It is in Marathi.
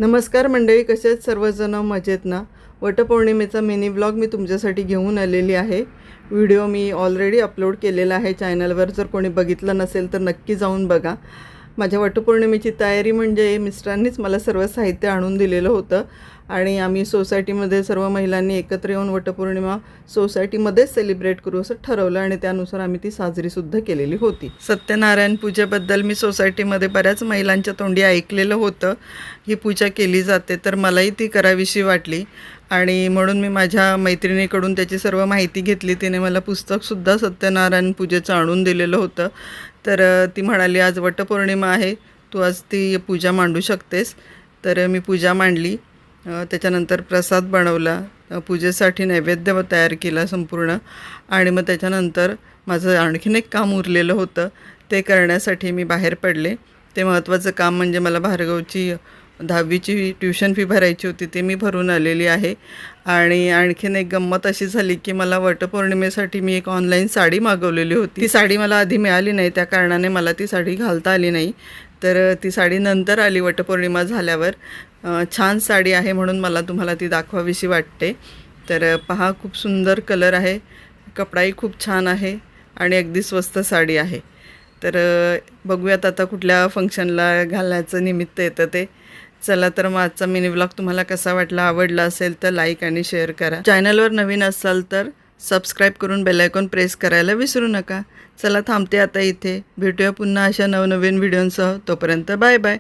नमस्कार मंडळी, कसे आहेत सर्वजण? मजेत ना? वटपौर्णिमेचा मिनी व्लॉग मी तुमच्यासाठी घेऊन आलेली आहे. व्हिडिओ मी ऑलरेडी अपलोड केलेला आहे चॅनलवर. जर कोणी बघितलं नसेल तर नक्की जाऊन बघा. माझ्या वटपौर्णिमेची तयारी म्हणजे मिस्टरांनीच मला सर्व साहित्य आणून दिलेलं होतं आणि आम्ही सोसायटीमध्ये सर्व महिलांनी एकत्र येऊन वटपौर्णिमा सोसायटीमध्येच सेलिब्रेट करू असं ठरवलं आणि त्यानुसार आम्ही ती साजरीसुद्धा केलेली होती. सत्यनारायण पूजेबद्दल मी सोसायटीमध्ये बऱ्याच महिलांच्या तोंडी ऐकलेलं होतं. ही पूजा केली जाते तर मलाही ती करावीशी वाटली आणि म्हणून मी माझ्या मैत्रिणीकडून त्याची सर्व माहिती घेतली. तिने मला पुस्तकसुद्धा सत्यनारायण पूजेचं आणून दिलेलं होतं. तर ती म्हणाली, आज वटपौर्णिमा आहे, तू आज ती पूजा मांडू शकतेस. तर मी पूजा मांडली. त्याच्यानंतर प्रसाद बनवला, पूजेसाठी नैवेद्य तयार केला संपूर्ण आणि मग त्याच्यानंतर माझं आणखीन एक काम उरलेलं होतं. ते करण्यासाठी मी बाहेर पडले. ते महत्त्वाचं काम म्हणजे मला भार्गवची 10वीची ट्युशन फी भरायची होती, ते मी भरून आलेली आहे. आणि आणखीन एक गंमत अशी झाली की मला वटपौर्णिमेसाठी मी एक ऑनलाईन साडी मागवलेली होती. ती साडी मला आधी मिळाली नाही, त्या कारणाने मला ती साडी घालता आली नाही. तर ती साडी नंतर आली वटपौर्णिमा झाल्यावर. छान साडी आहे म्हणून मला तुम्हाला ती दाखवावीशी वाटते. तर पहा, खूप सुंदर कलर आहे, कपडाही खूप छान आहे आणि अगदी स्वस्त साडी आहे. तर बघूयात आता कुठल्या फंक्शनला घालण्याचं निमित्त येतं ते. चला तर मग आजचा मिनी व्लॉग तुम्हाला कसा वाटला? आवडला असेल तर लाईक आणि शेअर करा. चॅनलवर नवीन असाल तर सबस्क्राईब करून बेल आयकॉन प्रेस करायला विसरू नका. चला थांबते आता इथे. भेटूया पुन्हा अशा नवनवीन व्हिडिओंसह. तोपर्यंत बाय बाय.